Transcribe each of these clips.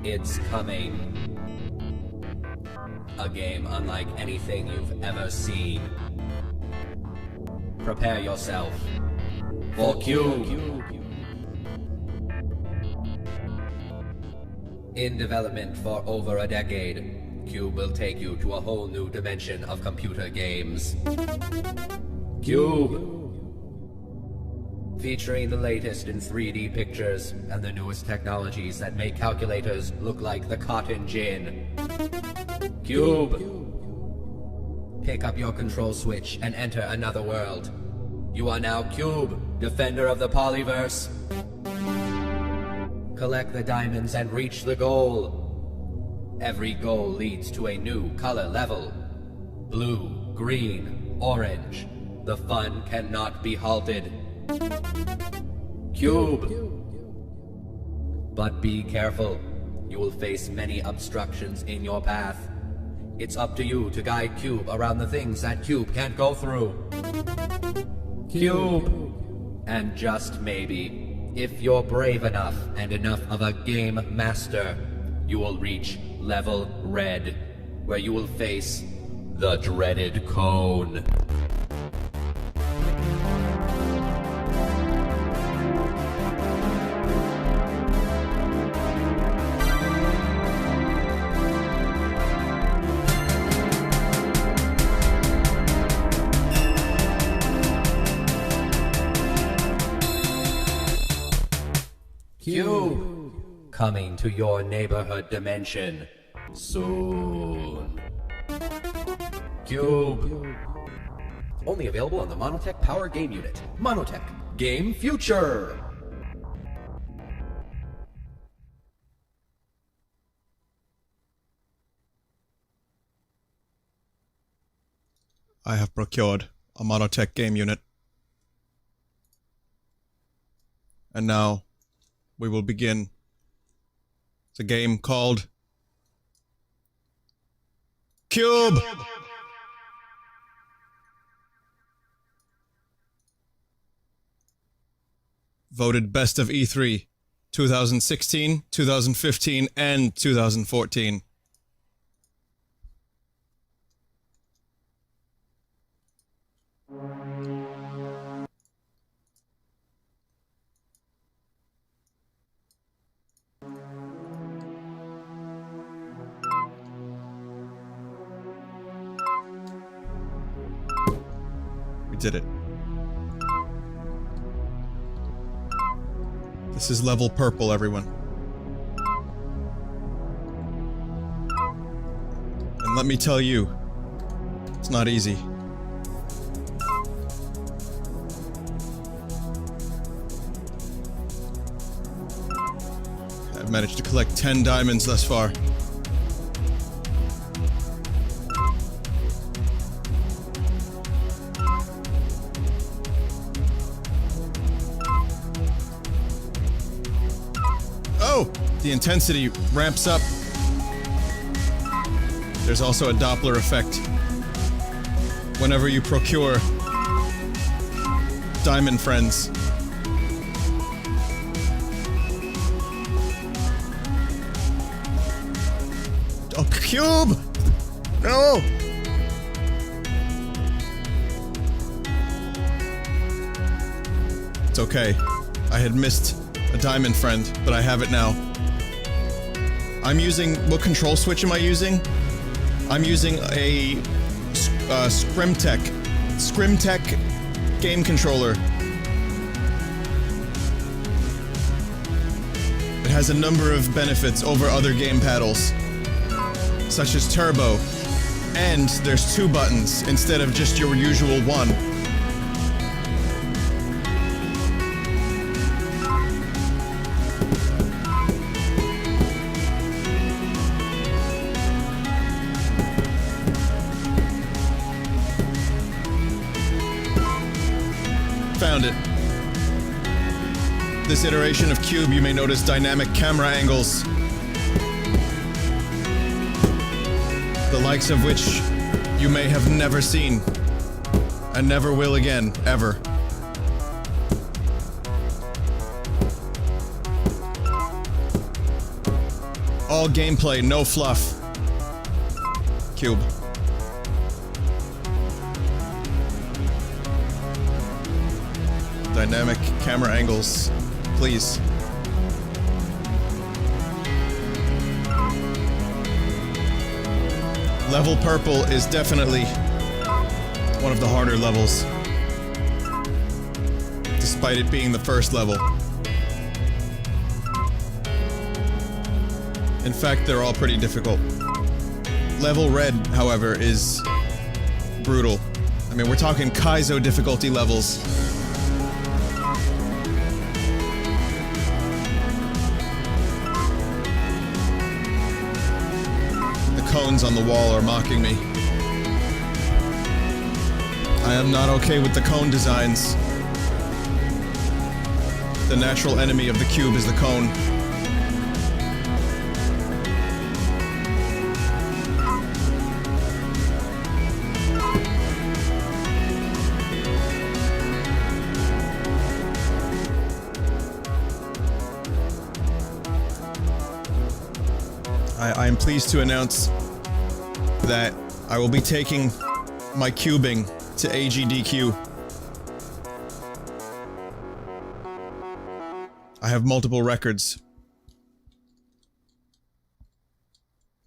It's coming. A game unlike anything you've ever seen. Prepare yourself for Cube. In development for over a decade, Cube will take you to a whole new dimension of computer games. Cube! Featuring the latest in 3D pictures and the newest technologies that make calculators look like the cotton gin. Cube! Pick up your control switch and enter another world. You are now Cube, defender of the Polyverse. Collect the diamonds and reach the goal. Every goal leads to a new color level. Blue, green, orange. The fun cannot be halted. Cube! But be careful. You will face many obstructions in your path. It's up to you to guide Cube around the things that Cube can't go through. Cube! And just maybe, if you're brave enough and enough of a game master, you will reach level red, where you will face the dreaded cone. Cube! Coming to your neighborhood dimension soon. Cube! Only available on the Monotech Power Game Unit. Monotech Game Future! I have procured a Monotech Game Unit. And now we will begin the game called Cube! Voted best of E3 2016, 2015, and 2014. Did it. This is level purple, everyone. And let me tell you, it's not easy. I've managed to collect 10 diamonds thus far. The intensity ramps up. There's also a Doppler effect. Whenever you procure diamond friends. Oh, Cube! No! It's okay. I had missed a diamond friend, but I have it now. I'm using... what control switch am I using? I'm using a Scrimtech game controller. It has a number of benefits over other game paddles, such as turbo, and there's 2 buttons instead of just your usual 1. Found it. This iteration of Cube, you may notice dynamic camera angles, the likes of which you may have never seen, and never will again, ever. All gameplay, no fluff. Cube. Dynamic camera angles, please. Level purple is definitely one of the harder levels, despite it being the first level. In fact, they're all pretty difficult. Level red, however, is brutal. I mean, we're talking Kaizo difficulty levels. The cones on the wall are mocking me. I am not okay with the cone designs. The natural enemy of the cube is the cone. I am pleased to announce that I will be taking my cubing to AGDQ. I have multiple records.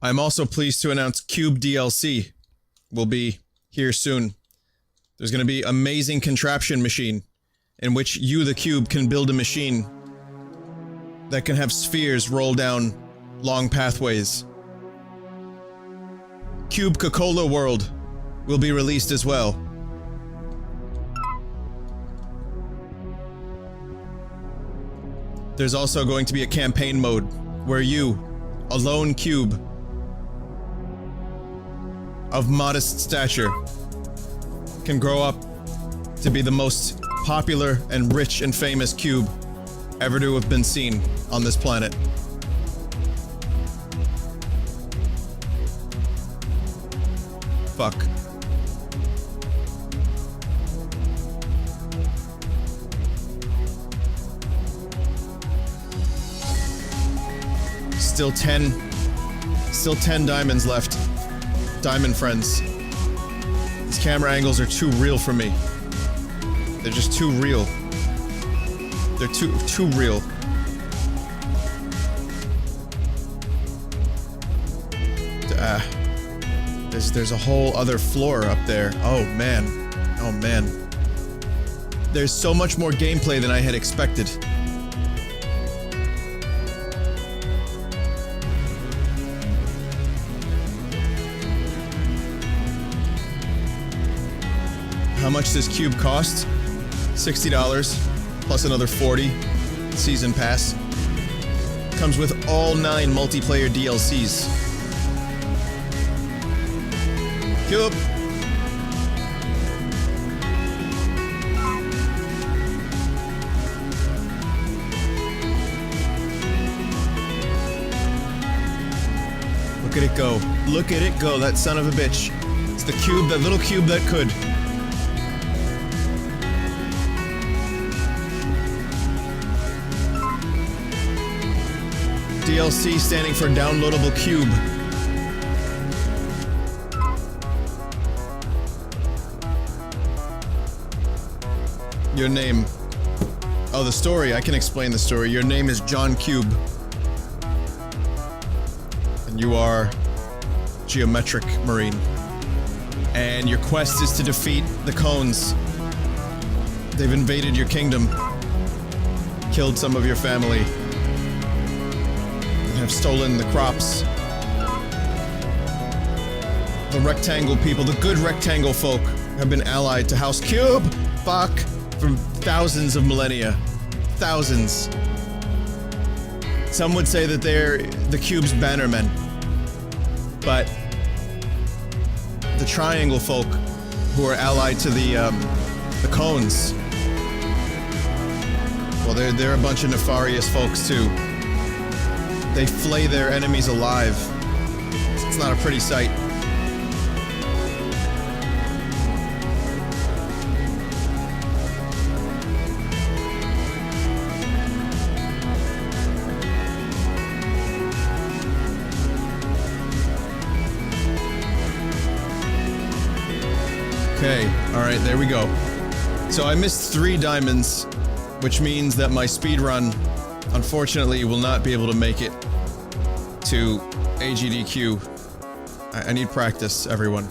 I am also pleased to announce Cube DLC will be here soon. There's going to be amazing contraption machine in which you, the cube, can build a machine that can have spheres roll down long pathways. Cube Coca-Cola World will be released as well. There's also going to be a campaign mode where you, a lone cube of modest stature, can grow up to be the most popular and rich and famous cube ever to have been seen on this planet. Fuck. Still 10 diamonds left. Diamond friends. These camera angles are too real for me. They're just too real. They're too real. There's a whole other floor up there. Oh man. Oh man. There's so much more gameplay than I had expected. How much does Cube cost? $60 plus another $40 season pass. Comes with all 9 multiplayer DLCs. Cube. Look at it go. Look at it go, that son of a bitch. It's the cube, that little cube that could. DLC standing for Downloadable Cube. Your name. Oh, the story. I can explain the story. Your name is John Cube. And you are Geometric Marine. And your quest is to defeat the cones. They've invaded your kingdom. Killed some of your family. And have stolen the crops. The rectangle people, the good rectangle folk, have been allied to House Cube. Fuck. For thousands of millennia. Thousands. Some would say that they're the Cube's bannermen. But the triangle folk, who are allied to the cones, well, they're a bunch of nefarious folks too. They flay their enemies alive. It's not a pretty sight. Okay, alright, there we go. So I missed 3 diamonds, which means that my speedrun, unfortunately, will not be able to make it to AGDQ. I need practice, everyone.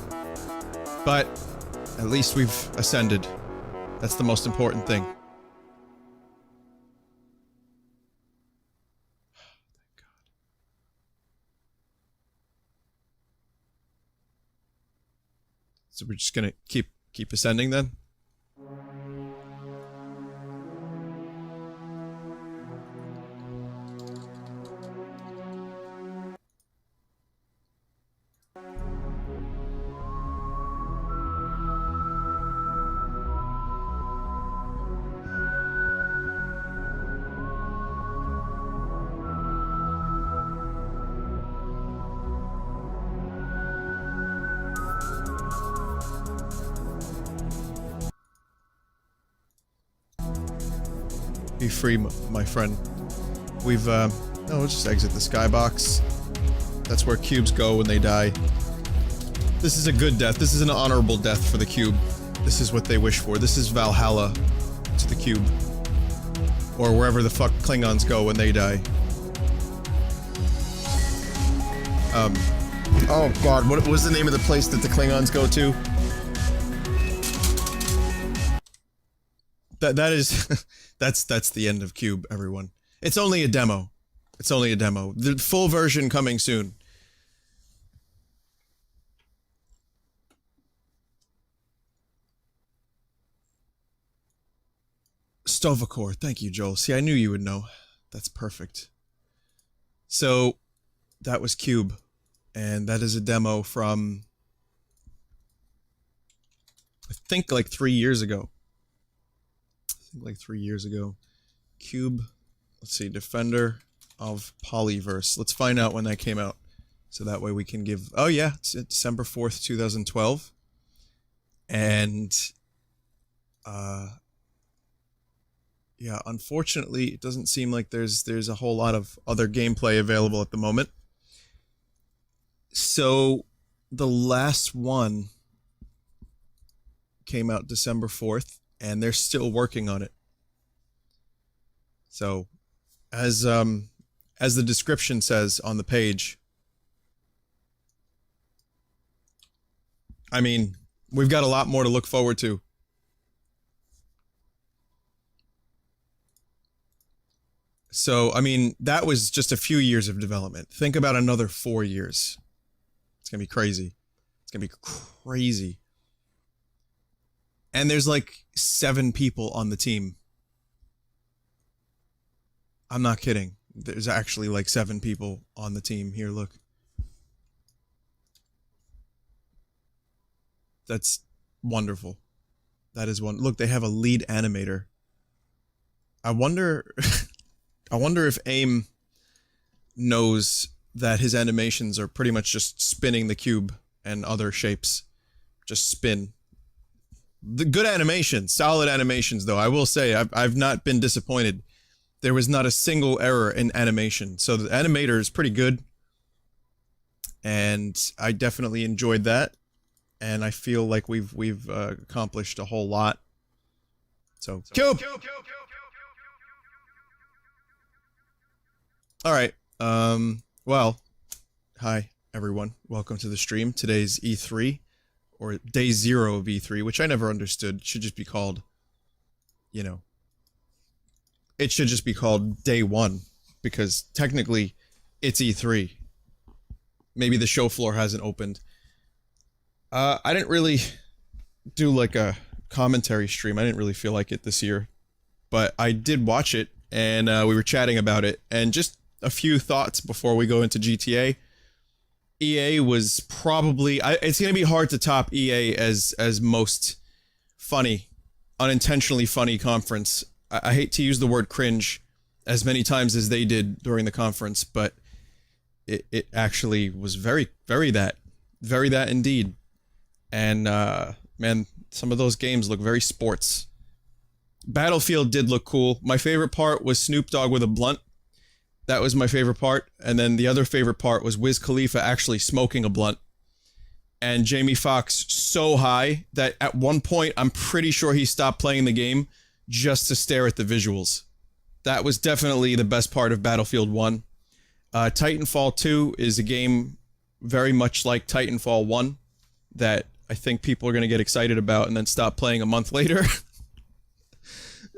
But, at least we've ascended. That's the most important thing. Thank God. So we're just gonna keep ascending then? Be free, my friend. We've, no, we'll just exit the skybox. That's where cubes go when they die. This is a good death. This is an honorable death for the cube. This is what they wish for. This is Valhalla to the cube. Or wherever the fuck Klingons go when they die. Oh god, what was the name of the place that the Klingons go to? That is... That's the end of Cube, everyone. It's only a demo. It's only a demo. The full version coming soon. Stovacor, thank you, Joel. See, I knew you would know. That's perfect. So, that was Cube. And that is a demo from... I think like 3 years ago. Like 3 years ago. Cube, let's see, Defender of Polyverse. Let's find out when that came out. So that way we can give... Oh yeah, it's December 4th, 2012. And... yeah, unfortunately, it doesn't seem like there's a whole lot of other gameplay available at the moment. So, the last one came out December 4th. And they're still working on it. So, as the description says on the page, I mean, we've got a lot more to look forward to. So, I mean, that was just a few years of development. Think about another 4 years. It's gonna be crazy. It's gonna be crazy. And there's like 7 people on the team. I'm not kidding. There's actually like 7 people on the team. Here, look. That's wonderful. That is one. Look, they have a lead animator. I wonder... I wonder if AIM knows that his animations are pretty much just spinning the cube and other shapes. Just spin. The good animations, solid animations though. I will say, I've not been disappointed. There was not a single error in animation. So the animator is pretty good. And I definitely enjoyed that. And I feel like we've accomplished a whole lot. So, Cube! Alright, well, hi everyone. Welcome to the stream. Today's E3. Or day 0 of E3, which I never understood. It should just be called, you know, it should just be called day 1, because technically it's E3. Maybe the show floor hasn't opened. I didn't really do like a commentary stream. I didn't really feel like it this year, but I did watch it, and we were chatting about it, and just a few thoughts before we go into GTA. EA was probably... it's gonna be hard to top EA as most funny, unintentionally funny conference. I hate to use the word cringe as many times as they did during the conference, but it actually was very that indeed. And man, some of those games look very sports. Battlefield did look cool. My favorite part was Snoop Dogg with a blunt. That was my favorite part, and then the other favorite part was Wiz Khalifa actually smoking a blunt. and Jamie Foxx so high that at one point I'm pretty sure he stopped playing the game just to stare at the visuals. That was definitely the best part of Battlefield 1. Titanfall 2 is a game very much like Titanfall 1 that I think people are going to get excited about and then stop playing a month later.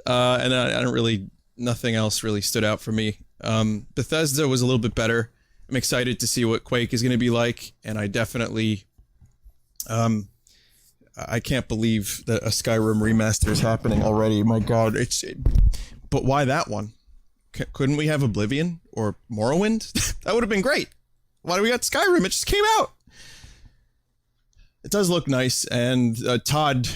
And I don't really, nothing else really stood out for me. Bethesda was a little bit better. I'm excited to see what Quake is going to be like, and I definitely, I can't believe that a Skyrim remaster is happening already. My God, but why that one? Couldn't we have Oblivion or Morrowind? That would have been great. Why do we got Skyrim? It just came out. It does look nice, and Todd,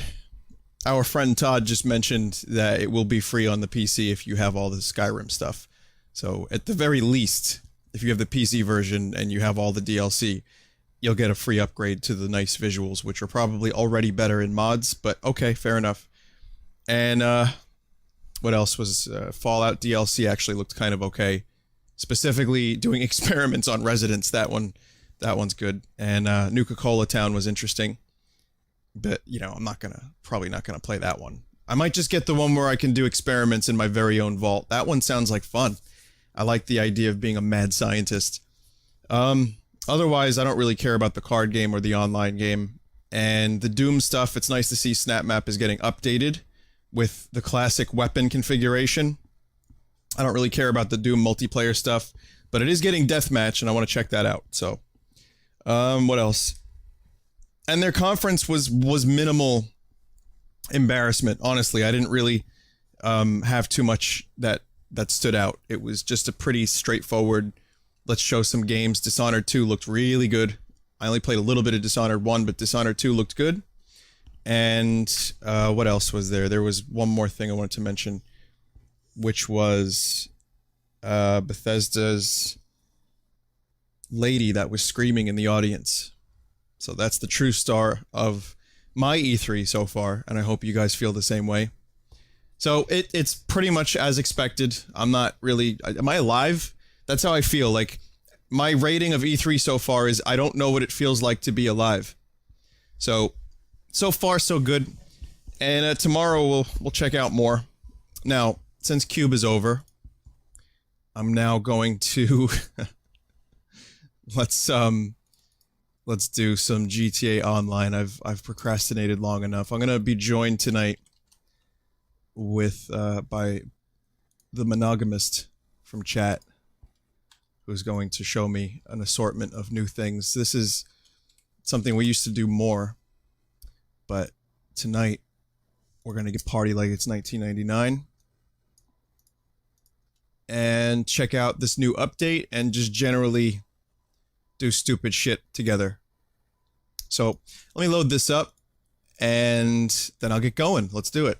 our friend Todd, just mentioned that it will be free on the PC if you have all the Skyrim stuff. So at the very least, if you have the PC version and you have all the DLC, you'll get a free upgrade to the nice visuals, which are probably already better in mods, but okay, fair enough. And what else was Fallout DLC actually looked kind of okay. Specifically doing experiments on residents, that one's good. And Nuka-Cola Town was interesting. But, you know, I'm probably not gonna play that one. I might just get the one where I can do experiments in my very own vault. That one sounds like fun. I like the idea of being a mad scientist. Otherwise, I don't really care about the card game or the online game. And the Doom stuff, it's nice to see SnapMap is getting updated with the classic weapon configuration. I don't really care about the Doom multiplayer stuff, but it is getting deathmatch, and I want to check that out. So, what else? And their conference was minimal embarrassment. Honestly, I didn't really have too much that stood out. It was just a pretty straightforward, let's show some games. Dishonored 2 looked really good. I only played a little bit of Dishonored 1, but Dishonored 2 looked good. And what else was there? There was one more thing I wanted to mention, which was Bethesda's lady that was screaming in the audience. So that's the true star of my E3 so far, and I hope you guys feel the same way. So it's pretty much as expected. I'm not really... Am I alive? That's how I feel. Like, my rating of E3 so far is I don't know what it feels like to be alive. So far, so good. And tomorrow we'll check out more. Now, since Cube is over, I'm now going to... Let's do some GTA Online. I've procrastinated long enough. I'm gonna be joined tonight with by the monogamist from chat, who's going to show me an assortment of new things. This is something we used to do more, but tonight we're gonna get party like it's 1999 and check out this new update and just generally do stupid shit together. So let me load this up and then I'll get going. Let's do it.